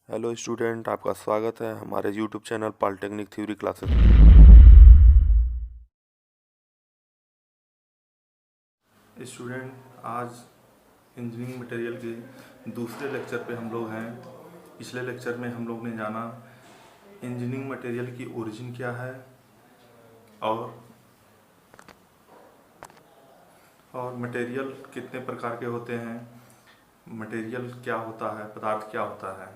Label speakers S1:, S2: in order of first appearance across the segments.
S1: Hello student, आपका स्वागत है हमारे YouTube channel polytechnic theory classes में। स्टूडेंट, आज इंजीनियरिंग मटेरियल के दूसरे लेक्चर पे हम लोग हैं। पिछले लेक्चर में हम लोग ने जाना इंजीनियरिंग मटेरियल की ओरिजिन क्या है और मटेरियल कितने प्रकार के होते हैं, मटेरियल क्या होता है, पदार्थ क्या होता है।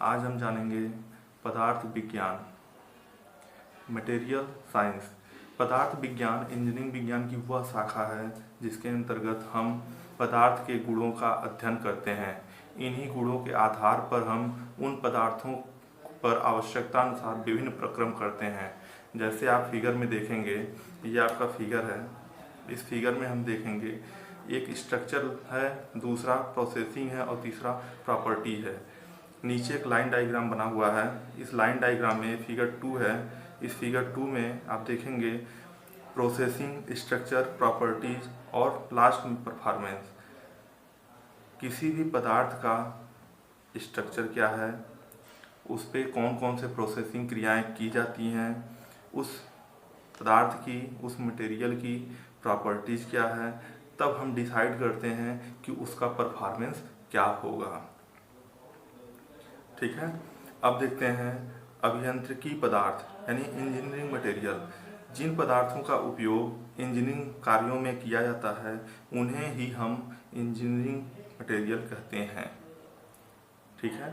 S1: आज हम जानेंगे पदार्थ विज्ञान, मटेरियल साइंस। पदार्थ विज्ञान इंजीनियरिंग विज्ञान की वह शाखा है जिसके अंतर्गत हम पदार्थ के गुणों का अध्ययन करते हैं। इन्हीं गुणों के आधार पर हम उन पदार्थों पर आवश्यकता अनुसार विभिन्न प्रक्रम करते हैं। जैसे आप फिगर में देखेंगे, ये आपका फिगर है। इस फिगर में हम देखेंगे एक स्ट्रक्चर है, दूसरा प्रोसेसिंग है और तीसरा प्रॉपर्टी है। नीचे एक लाइन डायग्राम बना हुआ है। इस लाइन डायग्राम में फिगर 2 है। इस फिगर 2 में आप देखेंगे प्रोसेसिंग, स्ट्रक्चर, प्रॉपर्टीज और लास्ट में परफॉर्मेंस। किसी भी पदार्थ का स्ट्रक्चर क्या है, उस पर कौन कौन से प्रोसेसिंग क्रियाएं की जाती हैं, उस पदार्थ की, उस मटेरियल की प्रॉपर्टीज क्या है, तब हम डिसाइड करते हैं कि उसका परफॉर्मेंस क्या होगा। ठीक है। अब देखते हैं अभियांत्रिकी पदार्थ यानी इंजीनियरिंग मटेरियल। जिन पदार्थों का उपयोग इंजीनियरिंग कार्यों में किया जाता है उन्हें ही हम इंजीनियरिंग मटेरियल कहते हैं। ठीक है,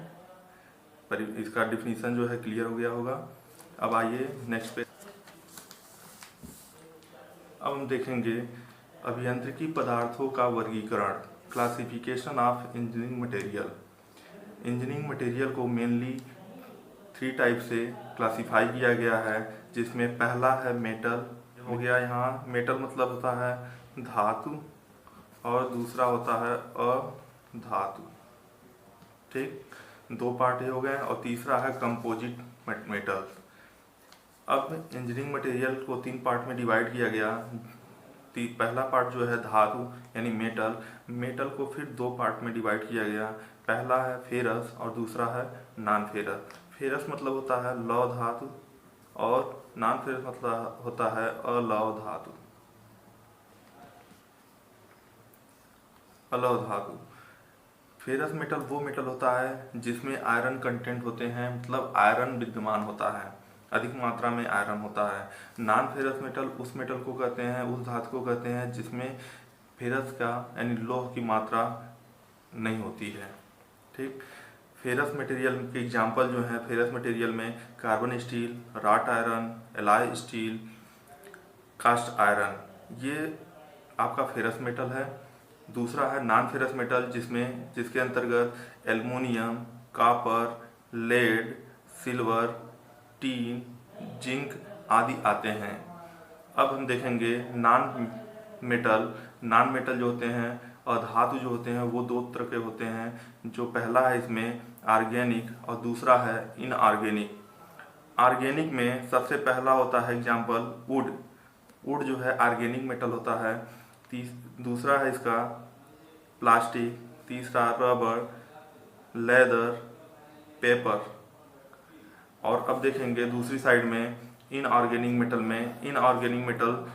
S1: पर इसका डिफिनीशन जो है क्लियर हो गया होगा। अब आइए नेक्स्ट पे। अब हम देखेंगे अभियांत्रिकी पदार्थों का वर्गीकरण, classification of engineering material. Engineering material को मेनली 3 टाइप से क्लासिफाई किया गया है, जिसमें पहला है मेटल हो गया। यहाँ मेटल मतलब होता है धातु और दूसरा होता है अधातु। ठीक, 2 पार्ट हो गए। और तीसरा है कंपोजिट मेटल्स। अब इंजीनियरिंग मटेरियल को 3 पार्ट में डिवाइड किया गया। पहला पार्ट जो है धातु यानी मेटल को फिर 2 पार्ट में डिवाइड किया गया। पहला है फेरस और दूसरा है नॉन फेरस। फेरस मतलब होता है लौह धातु और नॉन फेरस मतलब होता है अलौह धातु। अलौह धातु, फेरस मेटल वो मेटल होता है जिसमें आयरन कंटेंट होते हैं, मतलब आयरन विद्यमान होता है, अधिक मात्रा में आयरन होता है। नॉन फेरस मेटल उस मेटल को कहते हैं, उस धातु को कहते हैं जिसमें फेरस का यानी लौह की मात्रा नहीं होती है। ठीक, फेरस मटेरियल के एग्जांपल जो है फेरस मटेरियल में carbon steel, wrought iron, alloy steel, cast iron, ये आपका फेरस मेटल है। दूसरा है नॉन फेरस मेटल जिसके अंतर्गत aluminium, copper, lead, silver, tin, zinc आदि आते हैं। अब हम देखेंगे नॉन मेटल जो होते हैं और धातु जो होते हैं वो 2 तरह के होते हैं। जो पहला है इसमें ऑर्गेनिक और दूसरा है इनऑर्गेनिक। ऑर्गेनिक में सबसे पहला होता है एग्जाम्पल वुड जो है ऑर्गेनिक मेटल होता है। दूसरा है इसका प्लास्टिक, तीसरा रबर, लेदर, पेपर। और अब देखेंगे दूसरी साइड में इनऑर्गेनिक मेटल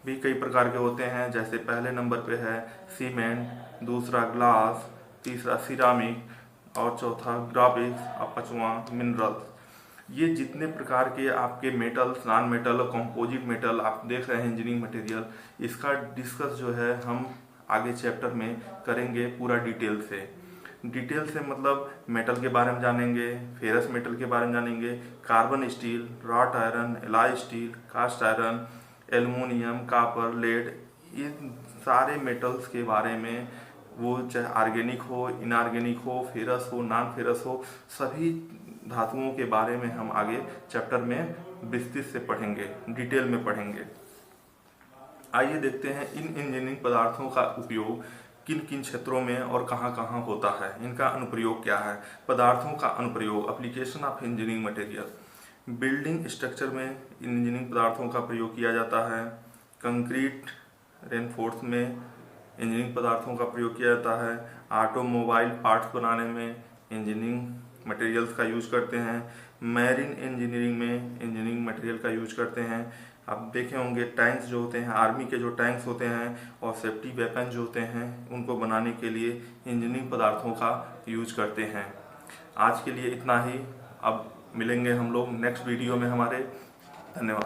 S1: भी कई प्रकार के होते हैं। जैसे पहले नंबर पे है सीमेंट, दूसरा ग्लास, तीसरा सिरामिक और चौथा ग्राफिक्स और 5वां मिनरल्स। ये जितने प्रकार के आपके मेटल्स, नॉन मेटल और कंपोजिट मेटल आप देख रहे हैं इंजीनियरिंग मटेरियल, इसका डिस्कस जो है हम आगे चैप्टर में करेंगे पूरा डिटेल से मतलब मेटल के बारे में जानेंगे, फेरस मेटल के बारे में जानेंगे, carbon steel, wrought iron, alloy steel, cast iron, aluminium, copper, lead, इन सारे मेटल्स के बारे में, वो चाहे ऑर्गेनिक हो, इनऑर्गेनिक हो, फेरस हो, नॉन फेरस हो, सभी धातुओं के बारे में हम आगे चैप्टर में विस्तृत से पढ़ेंगे, डिटेल में पढ़ेंगे। आइए देखते हैं इन इंजीनियरिंग पदार्थों का उपयोग किन किन क्षेत्रों में और कहाँ कहाँ होता है, इनका अनुप्रयोग क्या है। पदार्थों का अनुप्रयोग, application of engineering material. Building structure में इंजीनियरिंग पदार्थों का प्रयोग किया जाता है। कंक्रीट रेनफोर्स में इंजीनियरिंग पदार्थों का प्रयोग किया जाता है। ऑटोमोबाइल पार्ट्स बनाने में इंजीनियरिंग मटेरियल्स का यूज करते हैं। मैरीन इंजीनियरिंग में इंजीनियरिंग मटेरियल का यूज करते हैं। आप देखे होंगे टैंक्स जो होते हैं, आर्मी के जो टैंक्स होते हैं और सेफ्टी वेपन जो होते हैं, उनको बनाने के लिए इंजीनियरिंग पदार्थों का यूज करते हैं। आज के लिए इतना ही। अब मिलेंगे हम लोग नेक्स्ट वीडियो में हमारे। धन्यवाद।